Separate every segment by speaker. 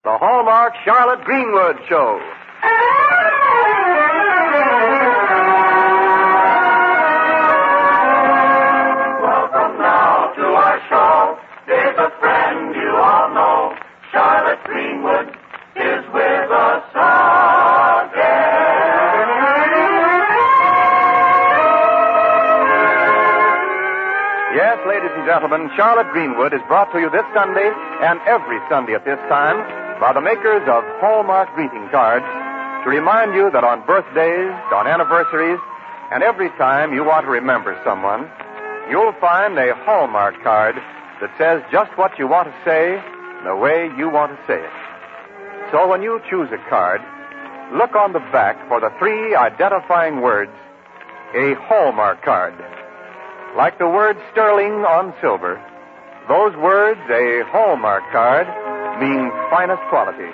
Speaker 1: The Hallmark Charlotte Greenwood Show.
Speaker 2: Welcome now to our show. There's a friend you all know. Charlotte Greenwood is with us again.
Speaker 1: Yes, ladies and gentlemen, Charlotte Greenwood is brought to you this Sunday and every Sunday at this time by the makers of Hallmark greeting cards to remind you that on birthdays, on anniversaries, and every time you want to remember someone, you'll find a Hallmark card that says just what you want to say the way you want to say it. So when you choose a card, look on the back for the 3 identifying words, a Hallmark card. Like the word sterling on silver, those words, a Hallmark card, mean finest quality.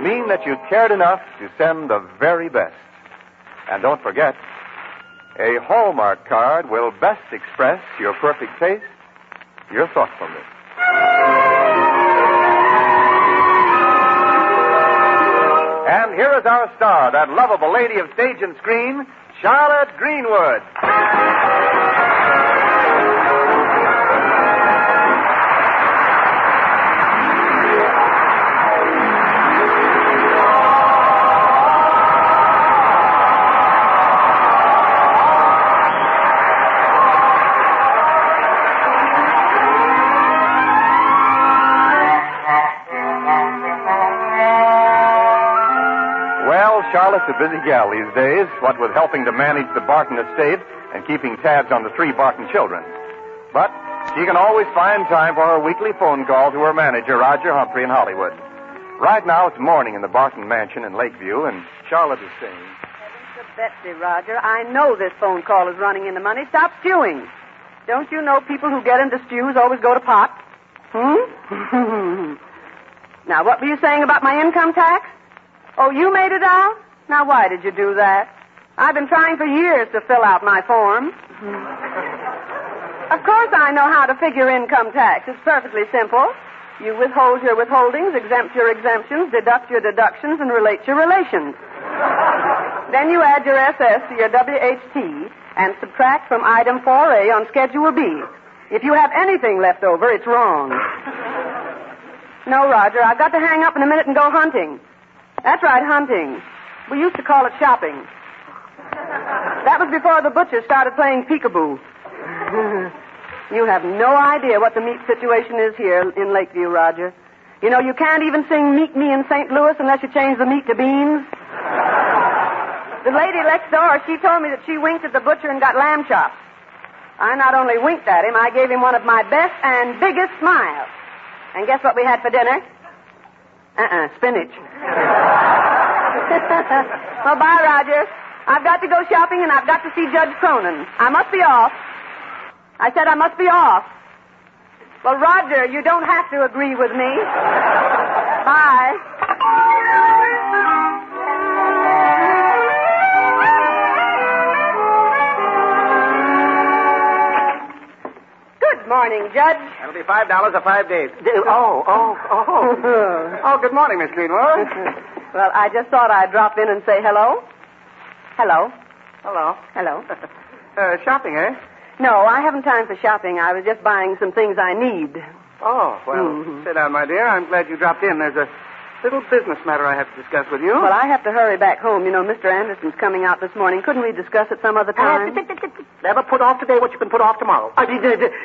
Speaker 1: Mean that you cared enough to send the very best. And don't forget, a Hallmark card will best express your perfect taste, your thoughtfulness. And here is our star, that lovable lady of stage and screen, Charlotte Greenwood. Charlotte's a busy gal these days, what with helping to manage the Barton estate and keeping tabs on the 3 Barton children. But she can always find time for her weekly phone call to her manager, Roger Humphrey, in Hollywood. Right now, it's morning in the Barton mansion in Lakeview, and Charlotte is saying...
Speaker 3: Heavens to Betsy, Roger, I know this phone call is running into money. Stop stewing. Don't you know people who get into stews always go to pot? Now, what were you saying about my income tax? Oh, you made it out? Now, why did you do that? I've been trying for years to fill out my form. Of course I know how to figure income tax. It's perfectly simple. You withhold your withholdings, exempt your exemptions, deduct your deductions, and relate your relations. Then you add your SS to your WHT and subtract from item 4A on Schedule B. If you have anything left over, it's wrong. No, Roger, I've got to hang up in a minute and go hunting. That's right, hunting. We used to call it shopping. That was before the butcher started playing peekaboo. You have no idea what the meat situation is here in Lakeview, Roger. You know, you can't even sing Meet Me in St. Louis unless you change the meat to beans. The lady next door, she told me that she winked at the butcher and got lamb chops. I not only winked at him, I gave him one of my best and biggest smiles. And guess what we had for dinner? Spinach. Well, bye, Roger. I've got to go shopping and I've got to see Judge Cronin. I must be off. I said I must be off. Well, Roger, you don't have to agree with me. Bye. Good morning, Judge.
Speaker 4: That'll be $5 or 5 days. Oh, good morning, Miss Greenwood.
Speaker 3: Well, I just thought I'd drop in and say hello. Hello.
Speaker 4: Hello.
Speaker 3: Hello.
Speaker 4: Shopping, eh?
Speaker 3: No, I haven't time for shopping. I was just buying some things I need.
Speaker 4: Oh, well, sit down, my dear. I'm glad you dropped in. There's a little business matter I have to discuss with you.
Speaker 3: Well, I have to hurry back home. You know, Mr. Anderson's coming out this morning. Couldn't we discuss it some other time?
Speaker 4: Never put off today what you can put off tomorrow.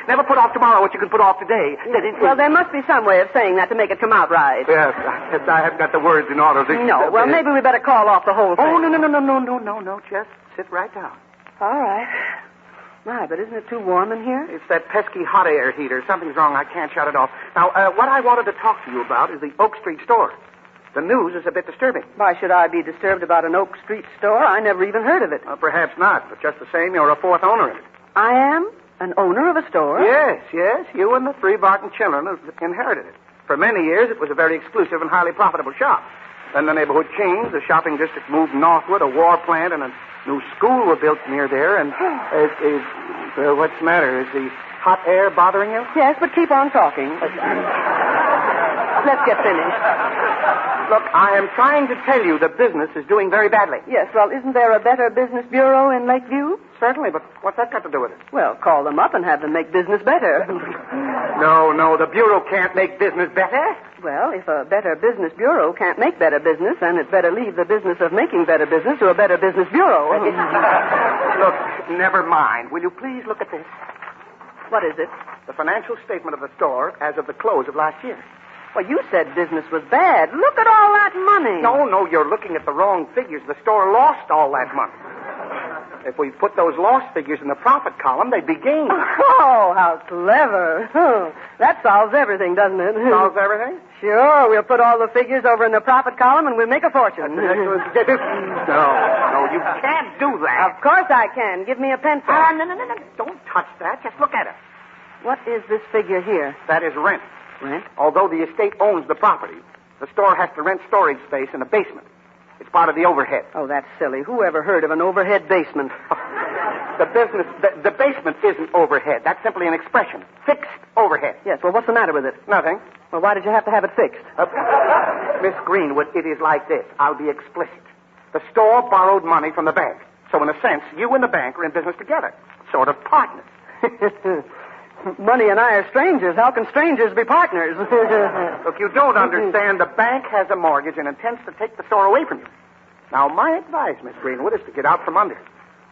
Speaker 4: Never put off tomorrow what you can put off today.
Speaker 3: Well, there must be some way of saying that to make it come out right.
Speaker 4: Yes, I haven't got the words in order.
Speaker 3: No, well, maybe we better call off the whole thing.
Speaker 4: Oh, no. Just sit right down.
Speaker 3: All right. My, but isn't it too warm in here?
Speaker 4: It's that pesky hot air heater. Something's wrong. I can't shut it off. Now, what I wanted to talk to you about is the Oak Street store. The news is a bit disturbing.
Speaker 3: Why should I be disturbed about an Oak Street store? I never even heard of it.
Speaker 4: Well, perhaps not, but just the same, you're a fourth owner in it.
Speaker 3: I am? An owner of a store?
Speaker 4: Yes. You and the 3 Barton children have inherited it. For many years, it was a very exclusive and highly profitable shop. Then the neighborhood changed, the shopping district moved northward, a war plant and a new school were built near there, and... what's the matter? Is the hot air bothering you?
Speaker 3: Yes, but keep on talking. let's get finished.
Speaker 4: Look, I am trying to tell you the business is doing very badly.
Speaker 3: Yes, well, isn't there a Better Business Bureau in Lakeview?
Speaker 4: Certainly, but what's that got to do with it?
Speaker 3: Well, call them up and have them make business better.
Speaker 4: No, the Bureau can't make business better.
Speaker 3: Well, if a Better Business Bureau can't make better business, then it's better leave the business of making better business to a Better Business Bureau.
Speaker 4: Look, never mind. Will you please look at this?
Speaker 3: What is it?
Speaker 4: The financial statement of the store as of the close of last year.
Speaker 3: Well, you said business was bad. Look at all that money.
Speaker 4: No, you're looking at the wrong figures. The store lost all that money. If we put those lost figures in the profit column, they'd be gained.
Speaker 3: Oh, how clever. That solves everything, doesn't it?
Speaker 4: Solves everything?
Speaker 3: Sure. We'll put all the figures over in the profit column and we'll make a fortune.
Speaker 4: No, you can't do that.
Speaker 3: Of course I can. Give me a pencil.
Speaker 4: No. Don't touch that. Just look at it.
Speaker 3: What is this figure here?
Speaker 4: That is rent.
Speaker 3: Rent?
Speaker 4: Although the estate owns the property, the store has to rent storage space in the basement. It's part of the overhead.
Speaker 3: Oh, that's silly. Who ever heard of an overhead basement?
Speaker 4: The basement isn't overhead. That's simply an expression. Fixed overhead.
Speaker 3: Yes, well, what's the matter with it?
Speaker 4: Nothing.
Speaker 3: Well, why did you have to have it fixed?
Speaker 4: Miss Greenwood, it is like this. I'll be explicit. The store borrowed money from the bank. So in a sense, you and the bank are in business together. Sort of partners.
Speaker 3: Money and I are strangers. How can strangers be partners?
Speaker 4: Look, you don't understand. The bank has a mortgage and intends to take the store away from you. Now, my advice, Miss Greenwood, is to get out from under.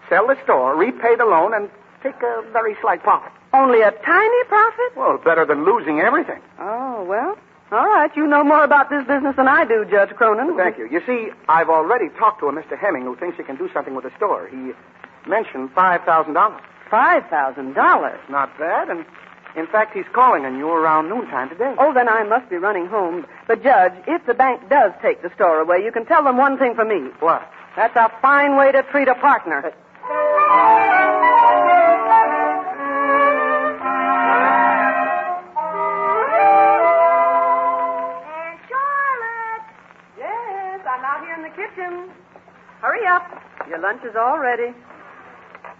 Speaker 4: Sell the store, repay the loan, and take a very slight profit.
Speaker 3: Only a tiny profit?
Speaker 4: Well, better than losing everything.
Speaker 3: Oh, well, all right. You know more about this business than I do, Judge Cronin.
Speaker 4: Thank you. You see, I've already talked to a Mr. Hemming who thinks he can do something with the store. He mentioned $5,000.
Speaker 3: $5,000?
Speaker 4: Not bad, and in fact, he's calling on you around noontime today.
Speaker 3: Oh, then I must be running home. But, Judge, if the bank does take the store away, you can tell them one thing for me.
Speaker 4: What?
Speaker 3: That's a fine way to treat a partner.
Speaker 5: Aunt Charlotte!
Speaker 3: Yes, I'm out here in the kitchen. Hurry up. Your lunch is all ready.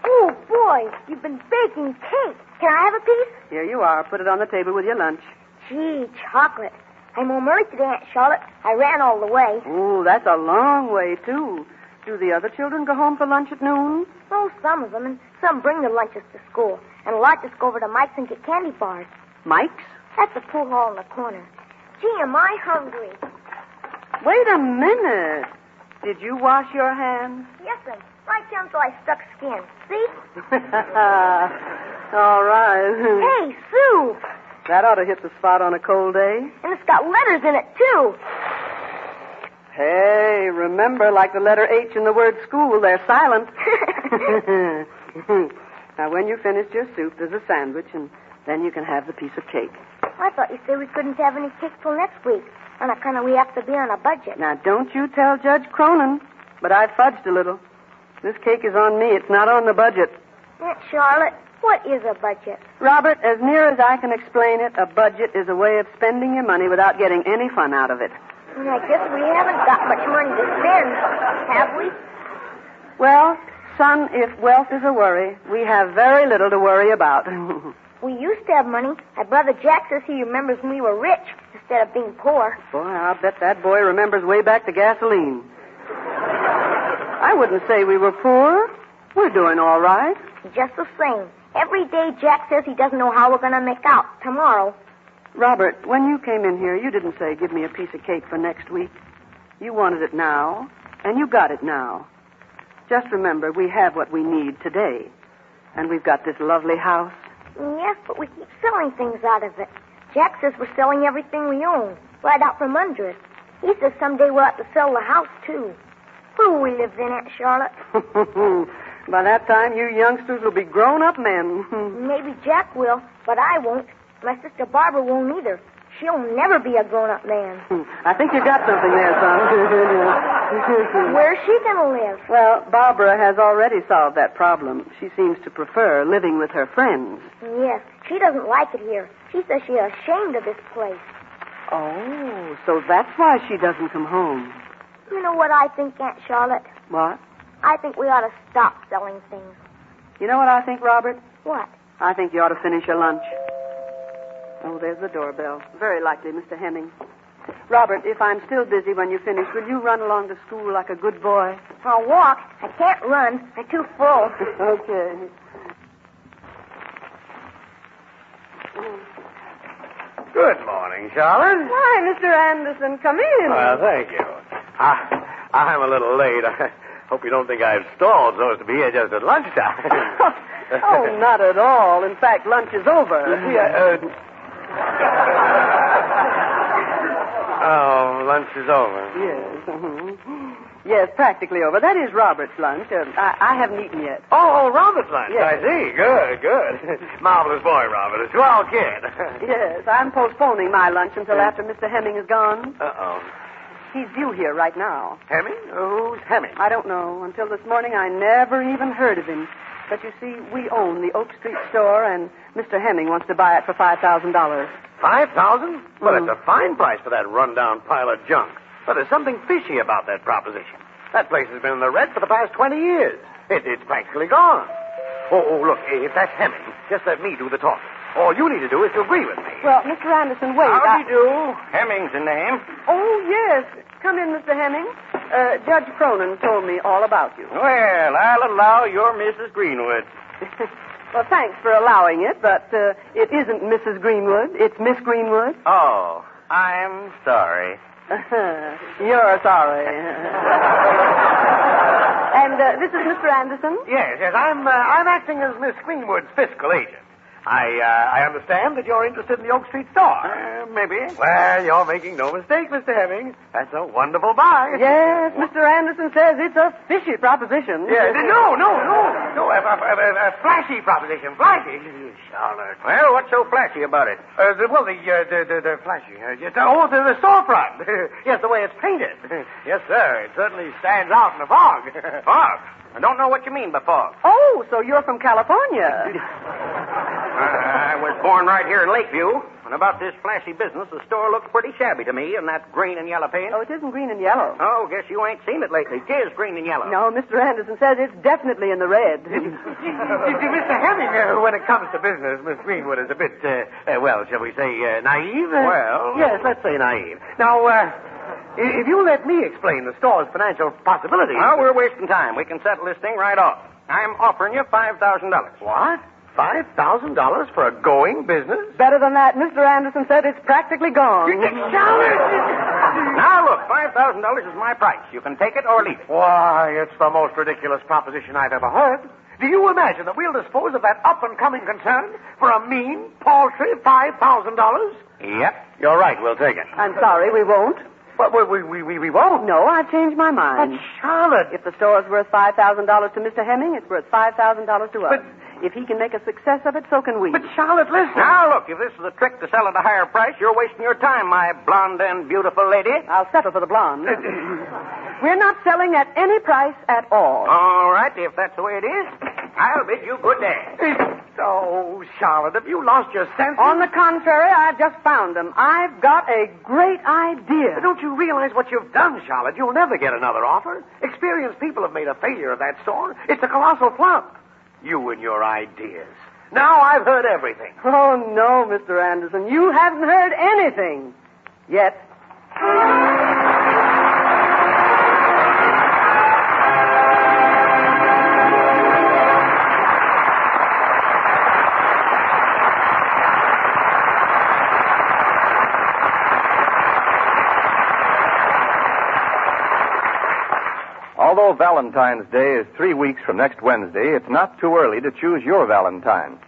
Speaker 5: Oh, boy, you've been baking cake. Can I have a piece?
Speaker 3: Here you are. Put it on the table with your lunch.
Speaker 5: Gee, chocolate. I'm home early today, Aunt Charlotte. I ran all the way.
Speaker 3: Ooh, that's a long way, too. Do the other children go home for lunch at noon?
Speaker 5: Oh, some of them, and some bring their lunches to school. And a lot just go over to Mike's and get candy bars.
Speaker 3: Mike's?
Speaker 5: That's the pool hall in the corner. Gee, am I hungry.
Speaker 3: Wait a minute. Did you wash your hands?
Speaker 5: Yes, sir. Right down till I stuck skin. See?
Speaker 3: All right.
Speaker 5: Hey, Sue!
Speaker 3: That ought to hit the spot on a cold day.
Speaker 5: And it's got letters in it, too.
Speaker 3: Hey, remember, like the letter H in the word school, they're silent. Now, when you finish your soup, there's a sandwich, and then you can have the piece of cake.
Speaker 5: I thought you said we couldn't have any cake till next week. On account of we have to be on a budget.
Speaker 3: Now, don't you tell Judge Cronin, but I fudged a little. This cake is on me. It's not on the budget.
Speaker 5: Aunt Charlotte, what is a budget?
Speaker 3: Robert, as near as I can explain it, a budget is a way of spending your money without getting any fun out of it.
Speaker 5: I guess we haven't got much money to spend, have we?
Speaker 3: Well, son, if wealth is a worry, we have very little to worry about.
Speaker 5: We used to have money. My brother Jack says he remembers when we were rich instead of being poor.
Speaker 3: Boy, I'll bet that boy remembers way back to gasoline. I wouldn't say we were poor. We're doing all right.
Speaker 5: Just the same. Every day Jack says he doesn't know how we're going to make out tomorrow.
Speaker 3: Robert, when you came in here, you didn't say, give me a piece of cake for next week. You wanted it now, and you got it now. Just remember, we have what we need today. And we've got this lovely house.
Speaker 5: Yes, but we keep selling things out of it. Jack says we're selling everything we own, right out from under it. He says someday we'll have to sell the house, too. Where will we live then, Aunt Charlotte?
Speaker 3: By that time, you youngsters will be grown-up men.
Speaker 5: Maybe Jack will, but I won't. My sister Barbara won't either. She'll never be a grown-up man.
Speaker 3: I think you got something there, son.
Speaker 5: Where's she going to live?
Speaker 3: Well, Barbara has already solved that problem. She seems to prefer living with her friends.
Speaker 5: Yes, she doesn't like it here. She says she's ashamed of this place.
Speaker 3: Oh, so that's why she doesn't come home.
Speaker 5: You know what I think, Aunt Charlotte?
Speaker 3: What?
Speaker 5: I think we ought to stop selling things.
Speaker 3: You know what I think, Robert?
Speaker 5: What?
Speaker 3: I think you ought to finish your lunch. Oh, there's the doorbell. Very likely, Mr. Hemming. Robert, if I'm still busy when you finish, will you run along to school like a good boy?
Speaker 5: I'll walk. I can't run. They're too full.
Speaker 3: Okay.
Speaker 6: Good morning, Charlotte.
Speaker 3: Why, Mr. Anderson, come in.
Speaker 6: Well, thank you. I'm a little late. I hope you don't think I've stalled so as to be here just at lunchtime.
Speaker 3: Oh, not at all. In fact, lunch is over.
Speaker 6: Oh, lunch is over.
Speaker 3: Yes. Mm-hmm. Yes, practically over. That is Robert's lunch. I haven't eaten yet.
Speaker 6: Oh, Robert's lunch.
Speaker 3: Yes.
Speaker 6: I see. Good. Marvelous boy, Robert. A swell kid.
Speaker 3: Yes, I'm postponing my lunch until after Mr. Hemming is gone.
Speaker 6: Uh-oh.
Speaker 3: He's due here right now.
Speaker 6: Hemming? Who's Hemming?
Speaker 3: I don't know. Until this morning, I never even heard of him. But you see, we own the Oak Street store, and Mr. Hemming wants to buy it for $5,000.
Speaker 6: $5,000? Well, it's a fine price for that rundown pile of junk. But there's something fishy about that proposition. That place has been in the red for the past 20 years. It's practically gone. Oh, look, if that's Hemming, just let me do the talking. All you need to do is to agree with me.
Speaker 3: Well, Mr. Anderson, wait.
Speaker 6: How do you do? Hemming's the name.
Speaker 3: Oh, yes. Come in, Mr. Hemming. Judge Cronin told me all about you.
Speaker 6: Well, I'll allow you're Mrs. Greenwood.
Speaker 3: Well, thanks for allowing it, but it isn't Mrs. Greenwood. It's Miss Greenwood.
Speaker 6: Oh, I'm sorry.
Speaker 3: You're sorry. And this is Mr. Anderson?
Speaker 6: Yes, I'm acting as Miss Greenwood's fiscal agent. I understand that you're interested in the Oak Street store. Maybe. Well, you're making no mistake, Mr. Hemming. That's a wonderful buy.
Speaker 3: Yes, Mr. Anderson says it's a fishy proposition.
Speaker 6: Yes. No. A flashy proposition. Flashy. Charlotte. Well, what's so flashy about it? The flashy. The storefront. Yes, the way it's painted. Yes, sir. It certainly stands out in the fog. Fog? I don't know what you mean by fog.
Speaker 3: Oh, so you're from California.
Speaker 6: I was born right here in Lakeview. And about this flashy business, the store looks pretty shabby to me in that green and yellow paint.
Speaker 3: Oh, it isn't green and yellow.
Speaker 6: Oh, guess you ain't seen it lately. It is green and yellow.
Speaker 3: No, Mr. Anderson says it's definitely in the red.
Speaker 6: You see, Mr. Hemming, when it comes to business, Miss Greenwood is a bit, shall we say, naive? Well... Yes, let's say naive. Now, if you let me explain the store's financial possibilities... Oh, we're wasting time. We can settle this thing right off. I'm offering you $5,000. What? $5,000 for a going business?
Speaker 3: Better than that. Mr. Anderson said it's practically gone.
Speaker 6: Now, look, $5,000 is my price. You can take it or leave it. Why, it's the most ridiculous proposition I've ever heard. Do you imagine that we'll dispose of that up-and-coming concern for a mean, paltry $5,000? Yep, you're right. We'll take it.
Speaker 3: I'm sorry, we won't.
Speaker 6: But we won't.
Speaker 3: No, I've changed my mind.
Speaker 6: But, Charlotte...
Speaker 3: If the store's worth $5,000 to Mr. Hemming, it's worth $5,000 to us.
Speaker 6: But...
Speaker 3: If he can make a success of it, so can we.
Speaker 6: But, Charlotte, listen. Now, look, if this is a trick to sell at a higher price, you're wasting your time, my blonde and beautiful lady.
Speaker 3: I'll settle for the blonde. We're not selling at any price at all.
Speaker 6: All right, if that's the way it is, I'll bid you good day. Oh, Charlotte, have you lost your senses?
Speaker 3: On the contrary, I've just found them. I've got a great idea.
Speaker 6: Don't you realize what you've done, Charlotte? You'll never get another offer. Experienced people have made a failure of that store. It's a colossal flop. You and your ideas. Now I've heard everything.
Speaker 3: Oh, no, Mr. Anderson. You haven't heard anything. Yet.
Speaker 1: Although Valentine's Day is 3 weeks from next Wednesday, it's not too early to choose your Valentine.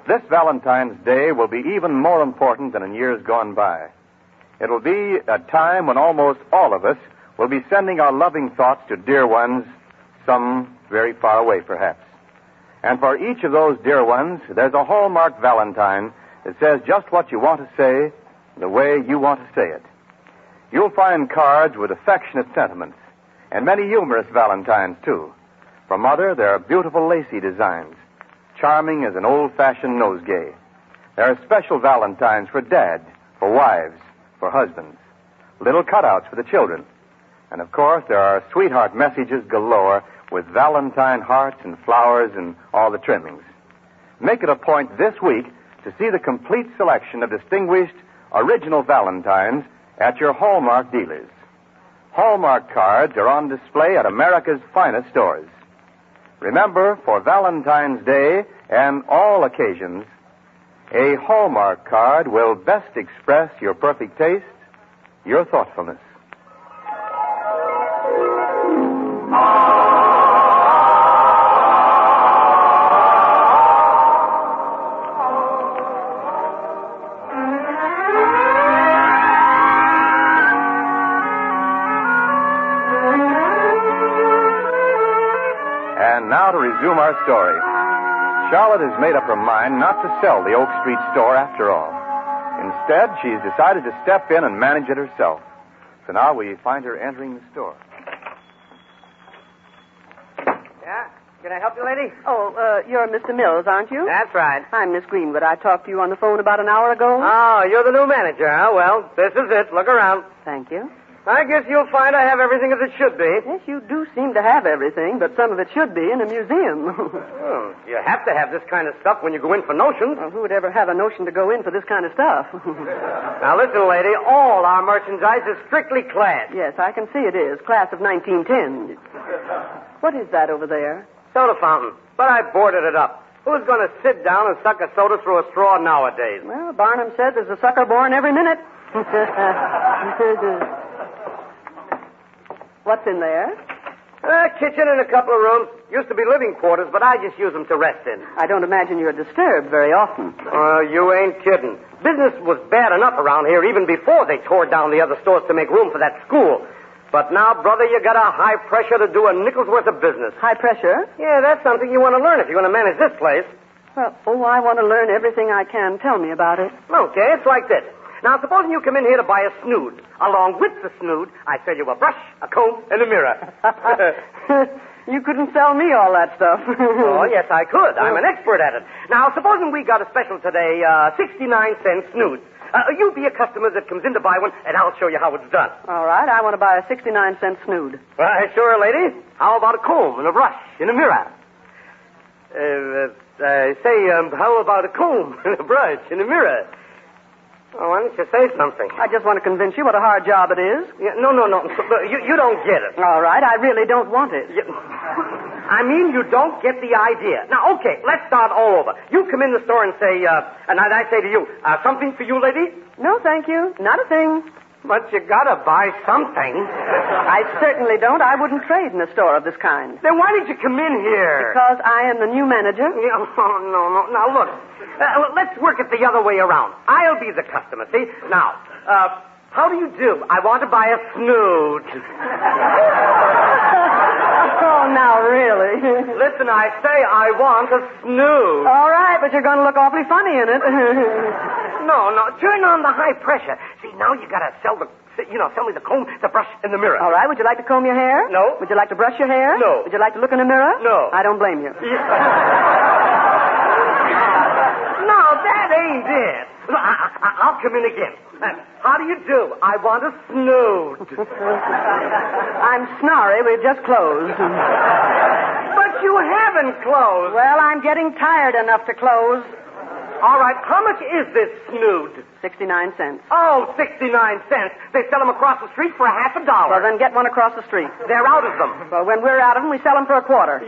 Speaker 1: This Valentine's Day will be even more important than in years gone by. It'll be a time when almost all of us will be sending our loving thoughts to dear ones, some very far away perhaps. And for each of those dear ones, there's a hallmarked Valentine that says just what you want to say, the way you want to say it. You'll find cards with affectionate sentiments, and many humorous Valentines, too. For Mother, there are beautiful lacy designs, charming as an old-fashioned nosegay. There are special Valentines for Dad, for wives, for husbands, little cutouts for the children. And, of course, there are sweetheart messages galore with Valentine hearts and flowers and all the trimmings. Make it a point this week to see the complete selection of distinguished original Valentines at your Hallmark dealers. Hallmark cards are on display at America's finest stores. Remember, for Valentine's Day and all occasions, a Hallmark card will best express your perfect taste, your thoughtfulness. And now to resume our story. Charlotte has made up her mind not to sell the Oak Street store after all. Instead, she's decided to step in and manage it herself. So now we find her entering the store.
Speaker 6: Yeah? Can I help you, lady?
Speaker 3: Oh, you're Mr. Mills, aren't you?
Speaker 6: That's right.
Speaker 3: I'm Miss Greenwood. I talked to you on the phone about an hour ago.
Speaker 6: Oh, you're the new manager, huh? Well, this is it. Look around.
Speaker 3: Thank you.
Speaker 6: I guess you'll find I have everything as it should be.
Speaker 3: Yes, you do seem to have everything, but some of it should be in a museum.
Speaker 6: Oh, you have to have this kind of stuff when you go in for notions.
Speaker 3: Well, who would ever have a notion to go in for this kind of stuff?
Speaker 6: Now, listen, lady, all our merchandise is strictly class.
Speaker 3: Yes, I can see it is. Class of 1910. What is that over there?
Speaker 6: Soda fountain. But I boarded it up. Who's going to sit down and suck a soda through a straw nowadays?
Speaker 3: Well, Barnum said there's a sucker born every minute. What's in there?
Speaker 6: A kitchen and a couple of rooms. Used to be living quarters, but I just use them to rest in.
Speaker 3: I don't imagine you're disturbed very often.
Speaker 6: You ain't kidding. Business was bad enough around here even before they tore down the other stores to make room for that school. But now, brother, you got a high pressure to do a nickel's worth of business.
Speaker 3: High pressure?
Speaker 6: Yeah, that's something you want to learn if you're going to manage this place.
Speaker 3: Well, I want to learn everything I can. Tell me about it.
Speaker 6: Okay, it's like this. Now, supposing you come in here to buy a snood. Along with the snood, I sell you a brush, a comb, and a mirror.
Speaker 3: You couldn't sell me all that stuff.
Speaker 6: Oh, yes, I could. I'm an expert at it. Now, supposing we got a special today, 69-cent snood. You be a customer that comes in to buy one, and I'll show you how it's done.
Speaker 3: All right, I want to buy a 69-cent snood.
Speaker 6: Sure, lady. How about a comb and a brush and a mirror? How about a comb and a brush and a mirror? Oh, why don't you say something?
Speaker 3: I just want to convince you what a hard job it is.
Speaker 6: Yeah, no. You don't get it.
Speaker 3: All right, I really don't want it.
Speaker 6: I mean, you don't get the idea. Now, okay, let's start all over. You come in the store and say, and I say to you, something for you, lady?
Speaker 3: No, thank you. Not a thing.
Speaker 6: But you gotta buy something.
Speaker 3: I certainly don't. I wouldn't trade in a store of this kind.
Speaker 6: Then why did you come in here?
Speaker 3: Because I am the new manager.
Speaker 6: Yeah, no. Now, look. Let's work it the other way around. I'll be the customer, see? Now, how do you do? I want to buy a snood.
Speaker 3: Oh, now, really?
Speaker 6: Listen, I say I want a snood.
Speaker 3: All right, but you're going to look awfully funny in it.
Speaker 6: No. Turn on the high pressure. See, now you got to sell me the comb, the brush, and the mirror.
Speaker 3: All right, would you like to comb your hair?
Speaker 6: No.
Speaker 3: Would you like to brush your hair?
Speaker 6: No.
Speaker 3: Would you like to look in the mirror?
Speaker 6: No.
Speaker 3: I don't blame you.
Speaker 6: No, that ain't it. I'll come in again. How do you do? I want a snood.
Speaker 3: I'm sorry, we've just closed.
Speaker 6: But you haven't closed.
Speaker 3: Well, I'm getting tired enough to close.
Speaker 6: All right, how much is this snood?
Speaker 3: 69 cents.
Speaker 6: Oh, 69 cents. They sell them across the street for $0.50.
Speaker 3: Well, then get one across the street.
Speaker 6: They're out of them.
Speaker 3: Well, when we're out of them, we sell them for a quarter.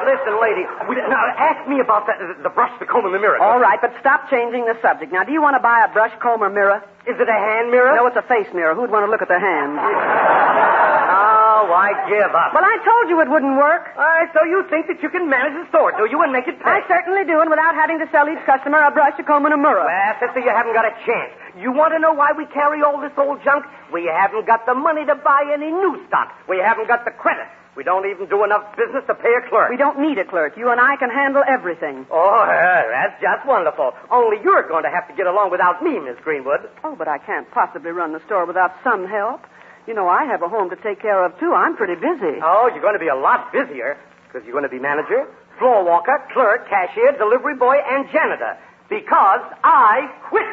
Speaker 6: Listen, lady, now ask me about the brush, the comb, and the mirror.
Speaker 3: All right, but stop changing the subject. Now, do you want to buy a brush, comb, or mirror?
Speaker 6: Is it a hand mirror?
Speaker 3: No, it's a face mirror. Who'd want to look at the hand?
Speaker 6: Oh, I give up.
Speaker 3: Well, I told you it wouldn't work.
Speaker 6: All right, so you think that you can manage the store, do you, and make it pay?
Speaker 3: I certainly do, and without having to sell each customer a brush, a comb, and a mirror.
Speaker 6: Well, sister, you haven't got a chance. You want to know why we carry all this old junk? We haven't got the money to buy any new stock. We haven't got the credit. We don't even do enough business to pay a clerk.
Speaker 3: We don't need a clerk. You and I can handle everything.
Speaker 6: Oh, that's just wonderful. Only you're going to have to get along without me, Miss Greenwood.
Speaker 3: Oh, but I can't possibly run the store without some help. You know, I have a home to take care of, too. I'm pretty busy.
Speaker 6: Oh, you're going to be a lot busier, because you're going to be manager, floor walker, clerk, cashier, delivery boy, and janitor. Because I quit.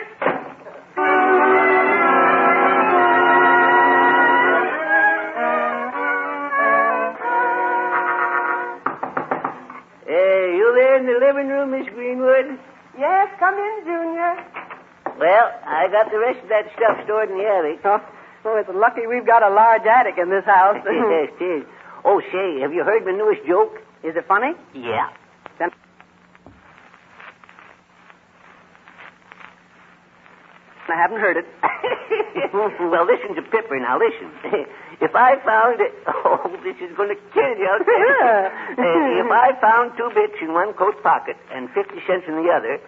Speaker 7: Hey, you there in the living room, Miss Greenwood?
Speaker 3: Yes, come in, Junior.
Speaker 7: got the rest of that stuff stored in the attic.
Speaker 3: Oh, it's lucky we've got a large attic in this house.
Speaker 7: Yes, it is. Oh, say, have you heard my newest joke?
Speaker 3: Is it funny?
Speaker 7: Yeah.
Speaker 3: Then... I haven't heard it.
Speaker 7: Well, listen to Pipper. Now, listen. If I found it... Oh, this is going to kill you. I'll tell you. If I found 2 bits in one coat pocket and 50 cents in the other,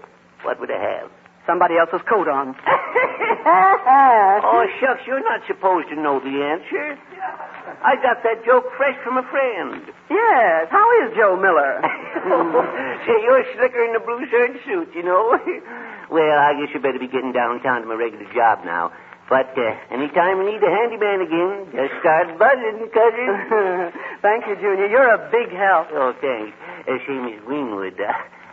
Speaker 7: what would I have?
Speaker 3: Somebody else's coat on.
Speaker 7: Oh, shucks, you're not supposed to know the answer. I got that joke fresh from a friend.
Speaker 3: Yes. How is Joe Miller?
Speaker 7: Say, you're slicker in the blue serge suit, you know. Well, I guess you better be getting downtown to my regular job now. But anytime you need a handyman again, just start buzzing, cousin.
Speaker 3: Thank you, Junior. You're a big help.
Speaker 7: Oh, thanks. Say, Miss Greenwood,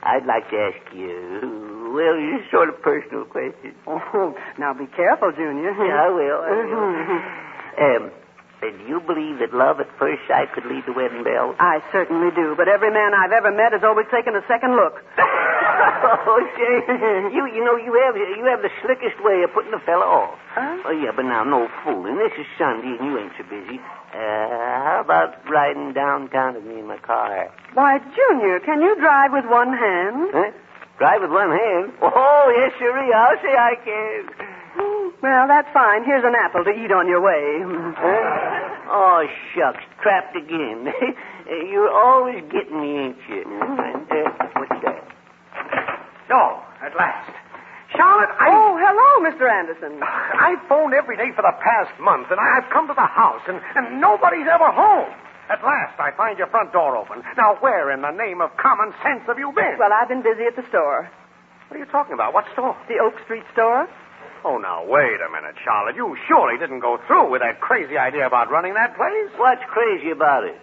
Speaker 7: I'd like to ask you, well, a sort of personal question.
Speaker 3: Oh, now be careful, Junior.
Speaker 7: Yeah, I will. Do you believe that love at first sight could lead to wedding bells?
Speaker 3: I certainly do, but every man I've ever met has always taken a second look.
Speaker 7: Oh, say, you know, you have the slickest way of putting a fella off.
Speaker 3: Huh?
Speaker 7: Oh, yeah, but now, no fooling. This is Sunday, and you ain't so busy. How about riding downtown with me in my car?
Speaker 3: Why, Junior, can you drive with one hand?
Speaker 7: Huh? Drive with one hand? Oh, yes, sirree. I'll say I can.
Speaker 3: Well, that's fine. Here's an apple to eat on your way.
Speaker 7: Oh, shucks. Trapped again. You're always getting me, ain't you? And, what's that?
Speaker 6: No, at last. Charlotte,
Speaker 3: Oh, hello, Mr. Anderson.
Speaker 6: I've phoned every day for the past month, and I've come to the house, and nobody's ever home. At last, I find your front door open. Now, where in the name of common sense have you been?
Speaker 3: Well, I've been busy at the store.
Speaker 6: What are you talking about? What store?
Speaker 3: The Oak Street store.
Speaker 6: Oh, now, wait a minute, Charlotte. You surely didn't go through with that crazy idea about running that place?
Speaker 7: What's crazy about it?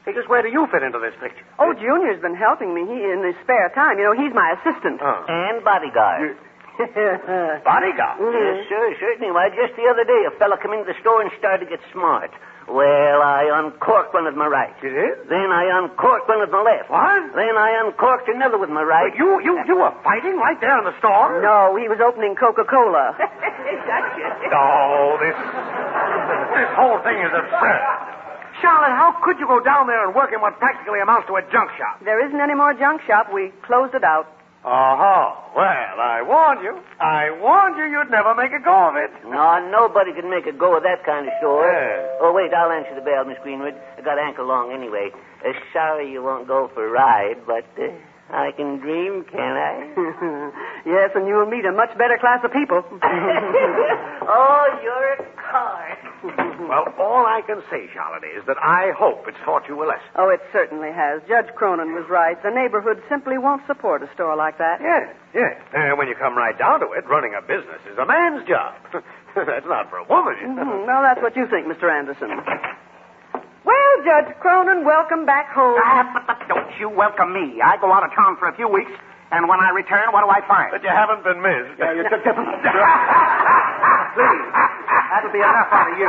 Speaker 6: Hey, just where do you fit into this picture?
Speaker 3: Oh, Junior's been helping me in his spare time. You know, he's my assistant.
Speaker 7: And bodyguard.
Speaker 6: Bodyguard?
Speaker 7: Yes, sir, certainly. Why, just the other day, a fella come into the store and started to get smart. Well, I uncorked one with my right.
Speaker 6: You did?
Speaker 7: Then I uncorked one with my left.
Speaker 6: What?
Speaker 7: Then I uncorked another with my right.
Speaker 6: But you were fighting right there in the store?
Speaker 3: No, he was opening Coca-Cola.
Speaker 6: Oh, this whole thing is absurd. Charlotte, how could you go down there and work in what practically amounts to a junk shop?
Speaker 3: There isn't any more junk shop. We closed it out.
Speaker 6: Oh, well, I warned you. I warned you you'd never make a go of it.
Speaker 7: No, nobody can make a go of that kind of store.
Speaker 6: Yes.
Speaker 7: Oh, wait, I'll answer the bell, Miss Greenwood. I got ankle long anyway. Sorry you won't go for a ride, but I can dream, can I?
Speaker 3: Yes, and you will meet a much better class of people.
Speaker 7: Oh, you're a card.
Speaker 6: Well, all I can say, Charlotte, is that I hope it's taught you a lesson.
Speaker 3: Oh, it certainly has. Judge Cronin was right. The neighborhood simply won't support a store like that.
Speaker 6: Yes. And when you come right down to it, running a business is a man's job. That's not for a woman, you know.
Speaker 3: Mm-hmm. Well, that's what you think, Mr. Anderson. Well, Judge Cronin, welcome back home.
Speaker 4: Don't you welcome me. I go out of town for a few weeks, and when I return, what do I find?
Speaker 6: But you haven't been missed.
Speaker 4: Yeah, you took the... Please, that'll be enough out of you.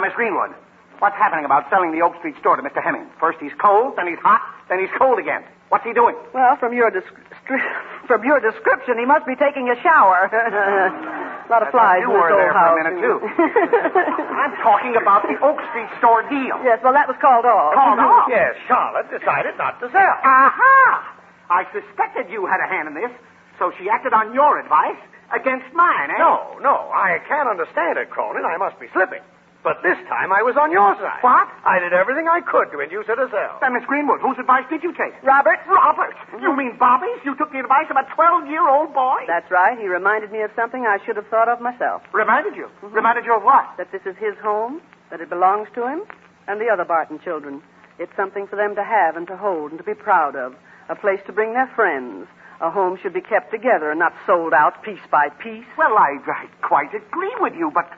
Speaker 4: Miss Greenwood, what's happening about selling the Oak Street store to Mr. Hemming? First he's cold, then he's hot, then he's cold again. What's he doing?
Speaker 3: Well, from your description, he must be taking a shower. A lot of flies in
Speaker 4: You
Speaker 3: this
Speaker 4: were
Speaker 3: old
Speaker 4: there
Speaker 3: house.
Speaker 4: for a minute, too. I'm talking about the Oak Street store deal.
Speaker 3: Yes, well, that was called off.
Speaker 4: Called off?
Speaker 6: Yes, Charlotte decided not to sell.
Speaker 4: Aha! I suspected you had a hand in this, so she acted on your advice against mine, eh?
Speaker 6: No, I can't understand it, Cronin. I must be slipping. But this time I was on your side.
Speaker 4: What?
Speaker 6: I did everything I could to induce her to sell.
Speaker 4: Then, Miss Greenwood, whose advice did you take?
Speaker 3: Robert?
Speaker 4: Robert? You mean Bobby's? You took the advice of a 12-year-old boy?
Speaker 3: That's right. He reminded me of something I should have thought of myself.
Speaker 4: Reminded you? Reminded you of what?
Speaker 3: That this is his home, that it belongs to him, and the other Barton children. It's something for them to have and to hold and to be proud of. A place to bring their friends. A home should be kept together and not sold out piece by piece.
Speaker 4: Well, I quite agree with you, but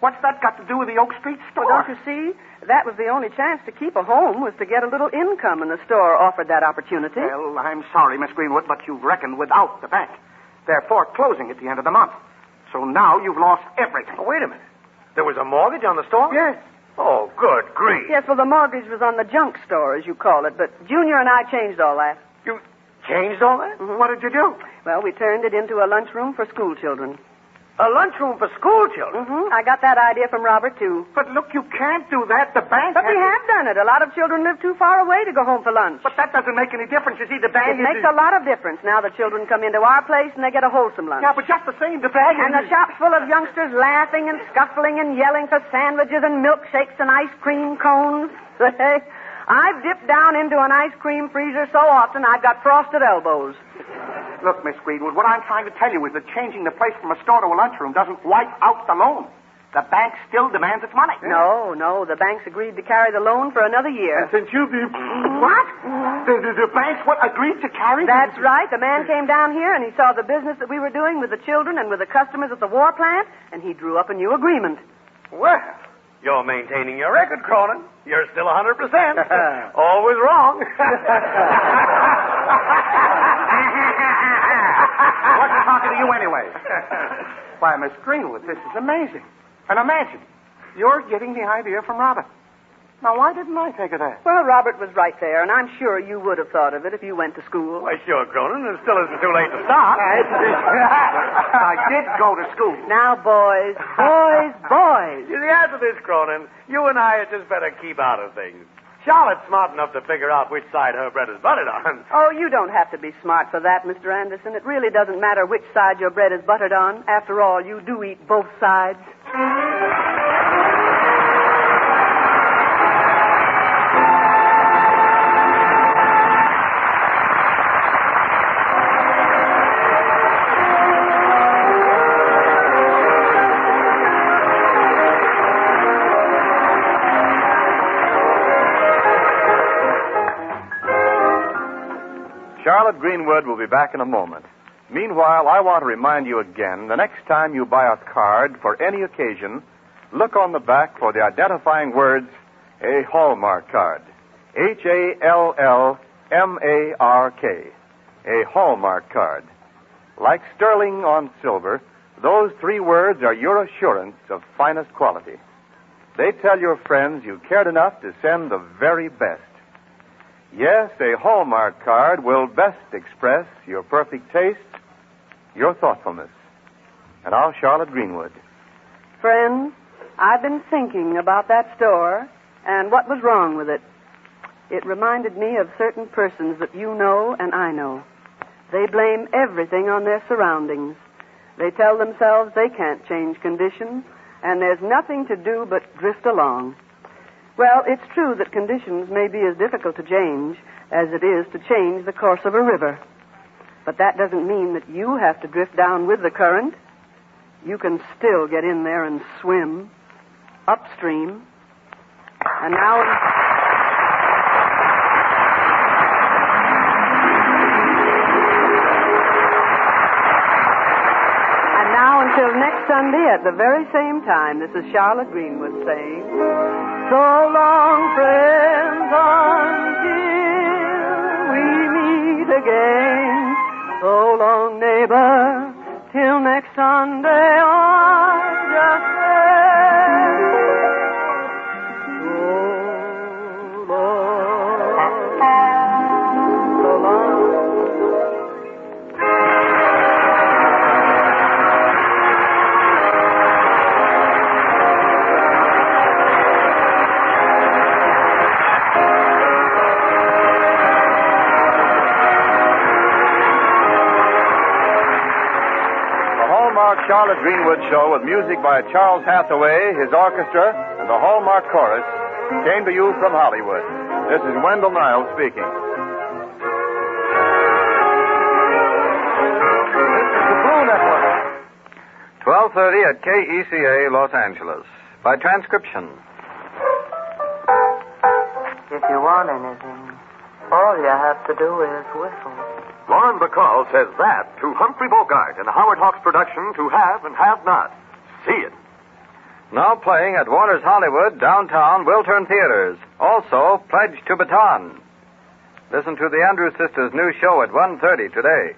Speaker 4: what's that got to do with the Oak Street store?
Speaker 3: Well, don't you see? That was the only chance to keep a home was to get a little income, and the store offered that opportunity.
Speaker 4: Well, I'm sorry, Miss Greenwood, but you've reckoned without the bank. They're foreclosing at the end of the month. So now you've lost everything.
Speaker 6: Oh, wait a minute. There was a mortgage on the store?
Speaker 4: Yes.
Speaker 6: Oh, good grief.
Speaker 3: Yes, well, the mortgage was on the junk store, as you call it, but Junior and I changed all that.
Speaker 6: Changed all that?
Speaker 4: What did you do?
Speaker 3: Well, we turned it into a lunchroom for school children.
Speaker 6: A lunchroom for school children?
Speaker 3: I got that idea from Robert, too.
Speaker 4: But look, you can't do that. The bank
Speaker 3: But we have done it. A lot of children live too far away to go home for lunch.
Speaker 4: But that doesn't make any difference. You see, the bag
Speaker 3: It makes a lot of difference. Now the children come into our place and they get a wholesome lunch.
Speaker 4: Yeah, but just the same, the bag
Speaker 3: And the shop's full of youngsters laughing and scuffling and yelling for sandwiches and milkshakes and ice cream cones. I've dipped down into an ice cream freezer so often I've got frosted elbows.
Speaker 4: Look, Miss Greenwood, what I'm trying to tell you is that changing the place from a store to a lunchroom doesn't wipe out the loan. The bank still demands its money.
Speaker 3: No, the bank's agreed to carry the loan for another year.
Speaker 4: And since you've been... What? The bank's agreed to carry?
Speaker 3: That's right. The man came down here and he saw the business that we were doing with the children and with the customers at the war plant, and he drew up a new agreement.
Speaker 6: Well, you're maintaining your record, Cronin. You're still 100%. Always wrong.
Speaker 4: What's talking to you anyway? Why, Miss Greenwood, this is amazing. And imagine, you're getting the idea from Robert. Now, why didn't I think of that?
Speaker 3: Well, Robert was right there, and I'm sure you would have thought of it if you went to school.
Speaker 6: Why, sure, Cronin. It still isn't too late to start.
Speaker 4: I did go to school.
Speaker 3: Now, boys.
Speaker 6: You see, after this, Cronin, you and I had just better keep out of things. Charlotte's smart enough to figure out which side her bread is buttered on.
Speaker 3: Oh, you don't have to be smart for that, Mr. Anderson. It really doesn't matter which side your bread is buttered on. After all, you do eat both sides.
Speaker 1: Charlotte Greenwood will be back in a moment. Meanwhile, I want to remind you again, the next time you buy a card for any occasion, look on the back for the identifying words, a Hallmark card. Hallmark. A Hallmark card. Like sterling on silver, those three words are your assurance of finest quality. They tell your friends you cared enough to send the very best. Yes, a Hallmark card will best express your perfect taste, your thoughtfulness. And now, Charlotte Greenwood.
Speaker 3: Friends, I've been thinking about that store and what was wrong with it. It reminded me of certain persons that you know and I know. They blame everything on their surroundings. They tell themselves they can't change conditions, and there's nothing to do but drift along. Well, it's true that conditions may be as difficult to change as it is to change the course of a river. But that doesn't mean that you have to drift down with the current. You can still get in there and swim upstream. And now until next Sunday at the very same time, this is Charlotte Greenwood saying, so long, friends, until we meet again. So long, neighbor, till next Sunday on just so long.
Speaker 1: Charlotte Greenwood Show with music by Charles Hathaway, his orchestra, and the Hallmark Chorus came to you from Hollywood. This is Wendell Niles speaking. This is the Blue Network.
Speaker 8: 12:30 at KECA, Los Angeles. By transcription.
Speaker 9: If you want anything, all you have to do is whistle.
Speaker 10: Lauren Bacall says that to Humphrey Bogart in a Howard Hawks production, To Have and Have Not. See it.
Speaker 8: Now playing at Waters Hollywood, downtown Wiltern Theaters. Also, Pledge to Baton. Listen to the Andrews Sisters' new show at 1:30 today.